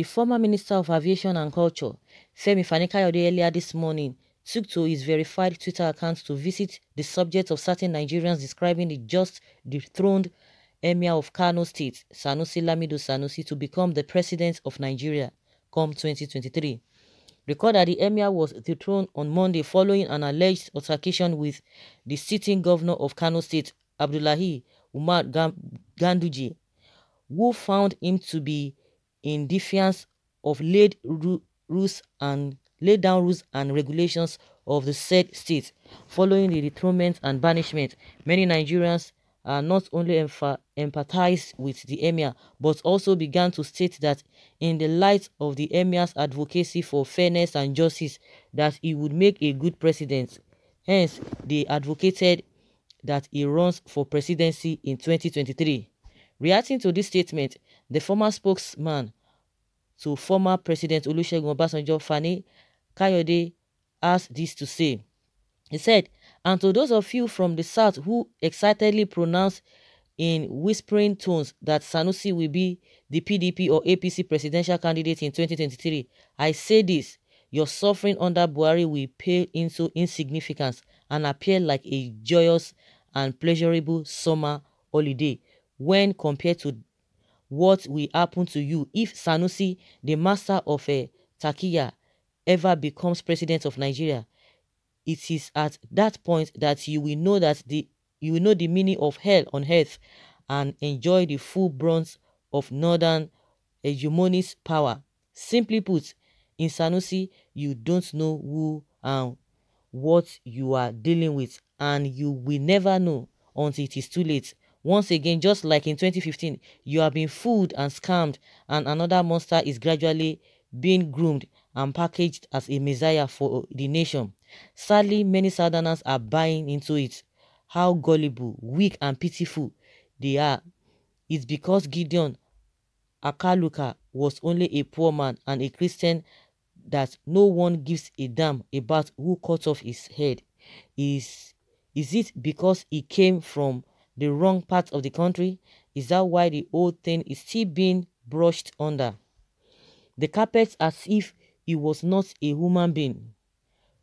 The former Minister of Aviation and Culture, Femi Fani-Kayode, earlier this morning took to his verified Twitter account to visit the subject of certain Nigerians describing the just dethroned Emir of Kano State, Sanusi Lamido Sanusi, to become the president of Nigeria come 2023. Record that the Emir was dethroned on Monday following an alleged altercation with the sitting governor of Kano State, Abdullahi Umar Ganduje, who found him to be in defiance of laid down rules and regulations of the said state. Following the dethronement and banishment, many Nigerians are not only empathized with the emir, but also began to state that in the light of the emir's advocacy for fairness and justice, that he would make a good president. Hence, they advocated that he runs for presidency in 2023. Reacting to this statement, the former spokesman to former President Olusegun Obasanjo, Fani Kayode, has this to say. He said, "And to those of you from the south who excitedly pronounce in whispering tones that Sanusi will be the PDP or APC presidential candidate in 2023, I say this: your suffering under Buhari will pale into insignificance and appear like a joyous and pleasurable summer holiday when compared to what will happen to you if Sanusi, the master of a takiya, ever becomes president of Nigeria. It is at that point that you will know the meaning of hell on earth and enjoy the full brunt of northern hegemonist power. Simply put, in Sanusi, you don't know who and what you are dealing with, and you will never know until it is too late. Once again, just like in 2015, you have been fooled and scammed, and another monster is gradually being groomed and packaged as a messiah for the nation. Sadly, many Southerners are buying into it. How gullible, weak and pitiful they are. It's because Gideon Akaluka was only a poor man and a Christian that no one gives a damn about who cut off his head. Is it because he came from the wrong part of the country? Is that why the whole thing is still being brushed under the carpet as if he was not a human being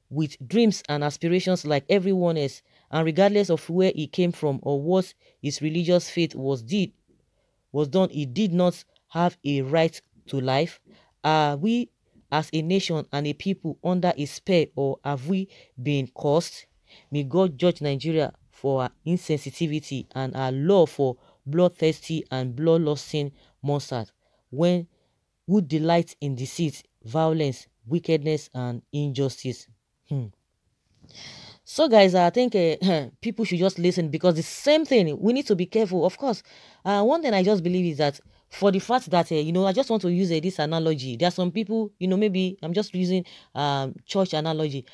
with dreams and aspirations like everyone else, and regardless of where he came from or what his religious faith was done, he did not have a right to life? Are we as a nation and a people under a spell, or have we been cursed? May God judge Nigeria for our insensitivity and our love for bloodthirsty and bloodlusting monsters who delight in deceit, violence, wickedness, and injustice. So guys, I think people should just listen, because the same thing, we need to be careful. Of course, one thing I just believe is that for the fact that, I just want to use this analogy. There are some people, maybe I'm just using church analogy.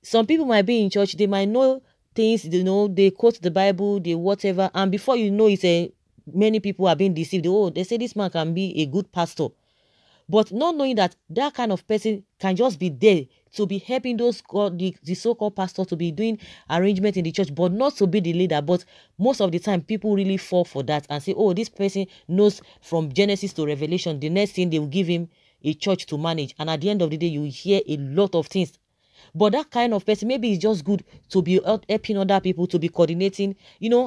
Some people might be in church, they might know things, they quote the Bible, they whatever, and before you know it, many people are being deceived. Oh, they say this man can be a good pastor. But not knowing that that kind of person can just be there to be helping those the so-called pastor to be doing arrangement in the church, but not to be the leader. But most of the time, people really fall for that and say, oh, this person knows from Genesis to Revelation. The next thing, they will give him a church to manage. And at the end of the day, you will hear a lot of things. But that kind of person, maybe it's just good to be helping other people, to be coordinating.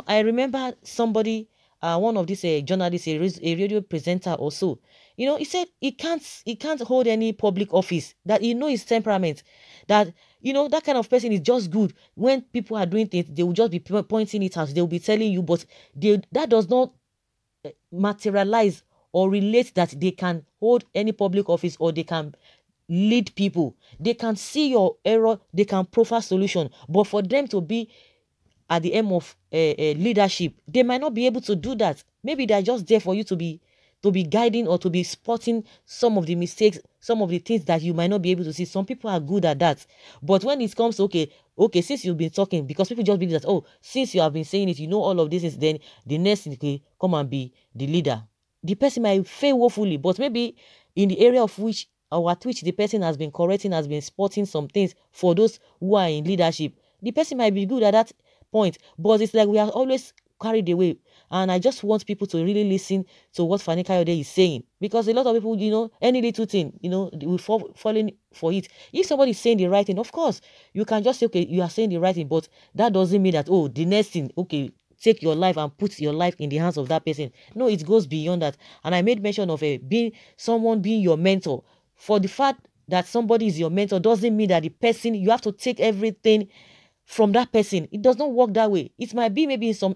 I remember somebody, one of these journalists, a radio presenter also, he said he can't hold any public office, that his temperament, that that kind of person is just good when people are doing things, they will just be pointing it out, they will be telling you, but that does not materialize or relate that they can hold any public office, or they can lead people. They can see your error, they can profile solution, but for them to be at the aim of leadership, they might not be able to do that. Maybe they're just there for you to be guiding, or to be spotting some of the mistakes, some of the things that you might not be able to see. Some people are good at that. But when it comes to, okay, since you've been talking, because people just believe that, oh, since you have been saying it, all of this is, then the next thing, okay, come and be the leader. The person might fail woefully, but maybe in the area of which, or at which the person has been correcting, has been spotting some things for those who are in leadership, the person might be good at that point. But it's like we are always carried away. And I just want people to really listen to what Fani Kayode is saying, because a lot of people, any little thing, will fall in for it. If somebody is saying the right thing, of course, you can just say, okay, you are saying the right thing, but that doesn't mean that, oh, the next thing, okay, take your life and put your life in the hands of that person. No, it goes beyond that. And I made mention of someone being your mentor. For the fact that somebody is your mentor doesn't mean that the person, you have to take everything from that person. It does not work that way. It might be maybe in some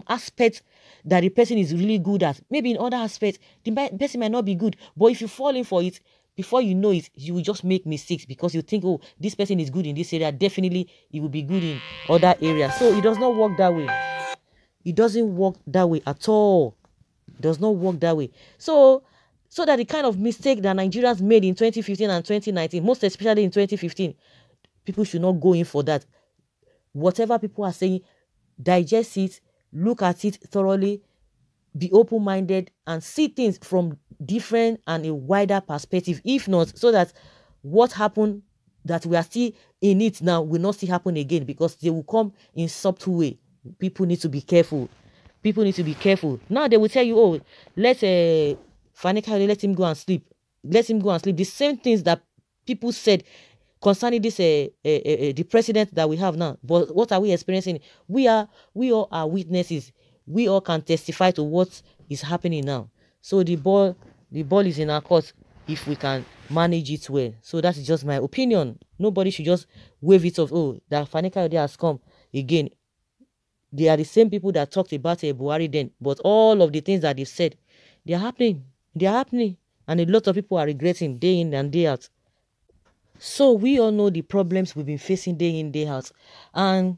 aspects that the person is really good at. Maybe in other aspects, person might not be good. But if you fall in for it, before you know it, you will just make mistakes because you think, oh, this person is good in this area. Definitely, he will be good in other areas. So it does not work that way. It doesn't work that way at all. It does not work that way. So that the kind of mistake that Nigerians made in 2015 and 2019, most especially in 2015, people should not go in for that. Whatever people are saying, digest it, look at it thoroughly, be open-minded, and see things from different and a wider perspective. If not, so that what happened that we are still in it now will not still happen again, because they will come in subtle way. People need to be careful. People need to be careful. Now they will tell you, oh, let him go and sleep. Let him go and sleep. The same things that people said concerning this the president that we have now. But what are we experiencing? We all are witnesses. We all can testify to what is happening now. So the ball is in our court if we can manage it well. So that's just my opinion. Nobody should just wave it off. Oh, that Fani Kayode has come again. They are the same people that talked about Buhari then, but all of the things that they said, they are happening. They are happening, and a lot of people are regretting day in and day out. So we all know the problems we've been facing day in, day out. And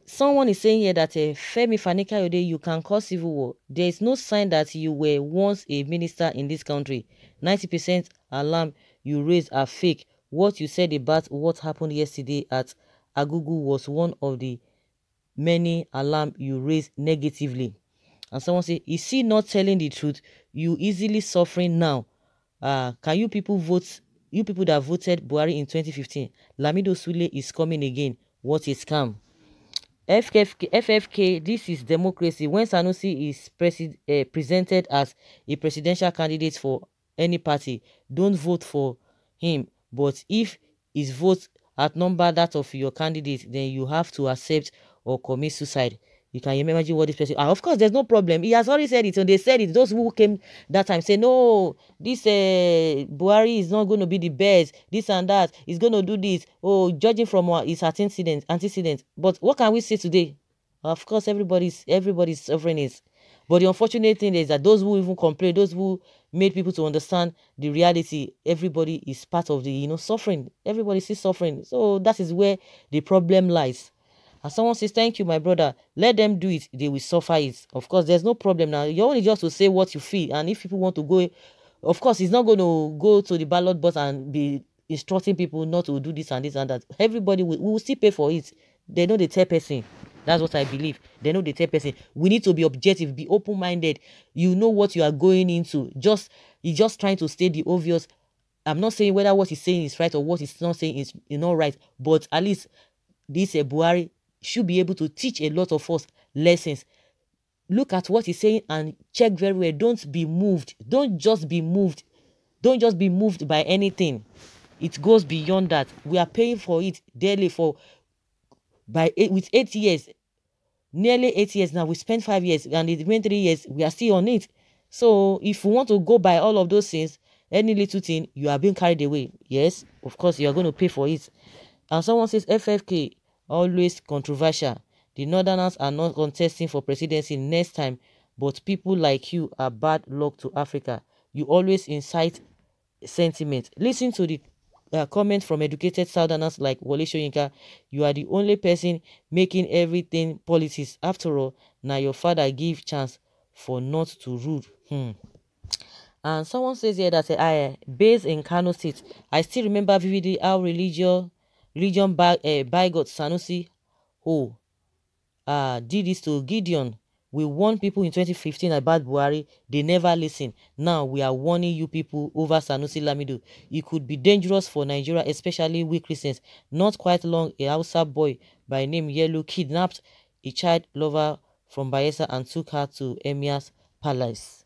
someone is saying here that Femi Fani Kayode, you can cause civil war. There is no sign that you were once a minister in this country. 90% alarm you raised are fake. What you said about what happened yesterday at Agugu was one of the many alarm you raised negatively. And someone say, is he not telling the truth? You easily suffering now. Can you people vote? You people that voted Buhari in 2015, Lamido Sule is coming again. What is scam? FFK, this is democracy. When Sanusi is presented as a presidential candidate for any party, don't vote for him. But if his vote outnumber that of your candidate, then you have to accept or commit suicide. You can imagine what this person... of course, there's no problem. He has already said it. So they said it. Those who came that time say, no, this Buhari is not going to be the best. This and that. He's going to do this. Oh, judging from his antecedents. But what can we say today? Of course, everybody's suffering it. But the unfortunate thing is that those who even complain, those who made people to understand the reality, everybody is part of the, suffering. Everybody is suffering. So that is where the problem lies. And someone says, thank you, my brother. Let them do it. They will suffer it. Of course, there's no problem now. You're only just to say what you feel. And if people want to go, of course, it's not going to go to the ballot box and be instructing people not to do this and this and that. Everybody will still pay for it. They know the third person. That's what I believe. They know the third person. We need to be objective, be open-minded. You know what you are going into. You're just trying to state the obvious. I'm not saying whether what he's saying is right or what he's not saying is not right. But at least this Buhari should be able to teach a lot of us lessons. Look at what he's saying and check very well. Don't be moved. Don't just be moved. Don't just be moved by anything. It goes beyond that. We are paying for it daily with 8 years. Nearly 8 years now. We spent 5 years and the remaining 3 years we are still on it. So if we want to go by all of those things, any little thing, you are being carried away. Yes, of course you are going to pay for it. And someone says FFK, always controversial. The Northerners are not contesting for presidency next time, but people like you are bad luck to Africa. You always incite sentiment. Listen to the comment from educated Southerners like Wole Soyinka. You are the only person making everything politics. After all, now your father give chance for not to rule. And someone says here that I based in Kano State. I still remember vividly how religion bigot Sanusi did this to Gideon. We warned people in 2015 about Buhari. They never listened. Now we are warning you people over Sanusi Lamido. It could be dangerous for Nigeria, especially we Christians. Not quite long, a Hausa boy by name Yellow kidnapped a child lover from Bayelsa and took her to Emir's palace.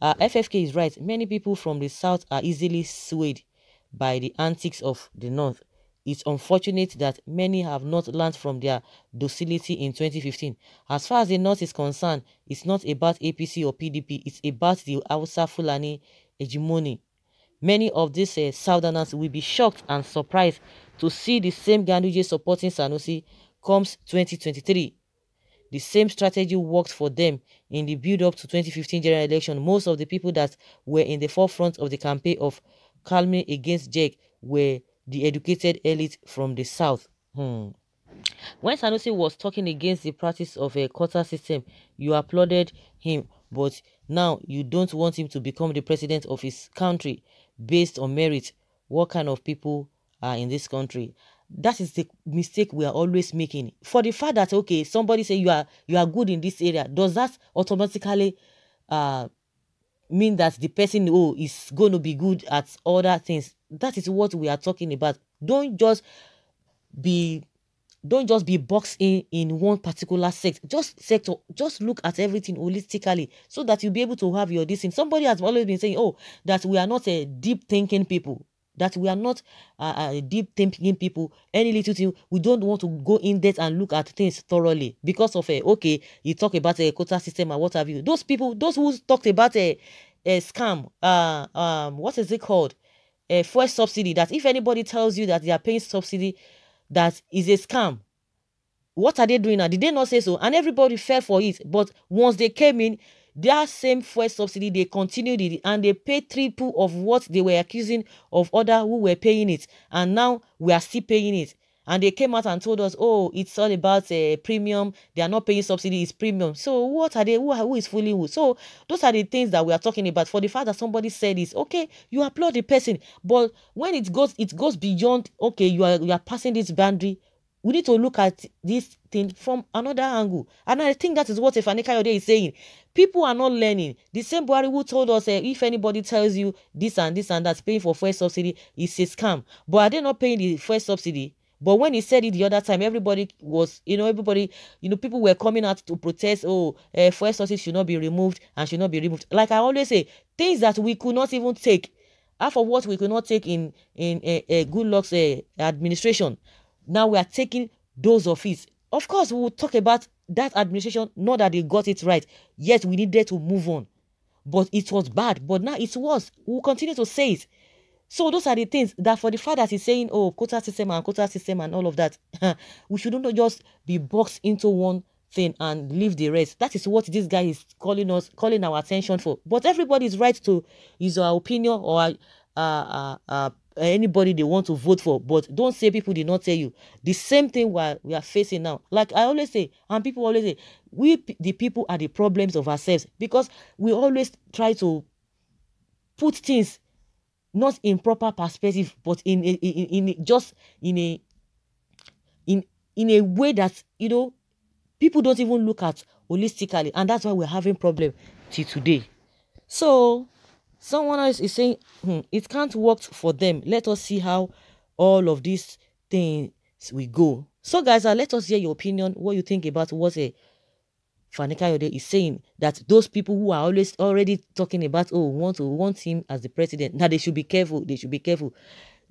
FFK is right. Many people from the south are easily swayed by the antics of the north. It's unfortunate that many have not learned from their docility in 2015. As far as the north is concerned, it's not about APC or PDP. It's about the Hausa Fulani hegemony. Many of these southerners will be shocked and surprised to see the same Ganduje supporting Sanusi comes 2023. The same strategy worked for them in the build-up to 2015 general election. Most of the people that were in the forefront of the campaign of calming against Jake were the educated elite from the south. When Sanusi was talking against the practice of a quota system, you applauded him, but now you don't want him to become the president of his country based on merit. What kind of people are in this country? That is the mistake we are always making. For the fact that, okay, somebody say you are good in this area, does that automatically mean that the person is going to be good at other things? That is what we are talking about. Don't just be boxed in one particular sector. Just look at everything holistically so that you'll be able to have your decision. Somebody has always been saying, that we are not a deep thinking people. That we are not deep thinking people. Any little thing, we don't want to go in depth and look at things thoroughly because of okay, you talk about a quota system and what have you. Those people, those who talked about a scam, what is it called? A fuel subsidy. That if anybody tells you that they are paying subsidy, that is a scam. What are they doing now? Did they not say so? And everybody fell for it. But once they came in, their same fuel subsidy, they continued it and they paid triple of what they were accusing of other who were paying it. And now we are still paying it. And they came out and told us, it's all about a premium. They are not paying subsidy, it's premium. So what are they? Who is fooling who? So those are the things that we are talking about. For the fact that somebody said this, okay, you applaud the person. But when it goes beyond, okay, you are passing this boundary. We need to look at this thing from another angle. And I think that is what Fani Kayode is saying. People are not learning. The same Buhari who told us if anybody tells you this and that's paying for fuel subsidy, it's a scam. But are they not paying the fuel subsidy? But when he said it the other time, everybody was, people were coming out to protest, fuel subsidy should not be removed and should not be removed. Like I always say, things that we could not even take, half of what we could not take in good luck's administration, now we are taking those of it. Of course, we will talk about that administration, not that they got it right, yet we needed to move on. But it was bad, but now it's worse. We will continue to say it. So those are the things that for the fact that he's saying, quota system and all of that, we should not just be boxed into one thing and leave the rest. That is what this guy is calling our attention for. But everybody is right to his opinion or anybody they want to vote for. But don't say people did not tell you. The same thing we are facing now. Like I always say, and people always say, we the people are the problems of ourselves because we always try to put things not in proper perspective, but in a way that people don't even look at holistically, and that's why we're having problem till today. So someone else is saying it can't work for them. Let us see how all of these things will go. So guys, let us hear your opinion, what you think about what Fani Kayode is saying, that those people who are always already talking about want him as the president, now they should be careful.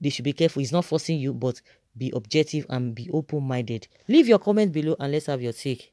He's not forcing you, but be objective and be open-minded. Leave your comment below and let's have your take.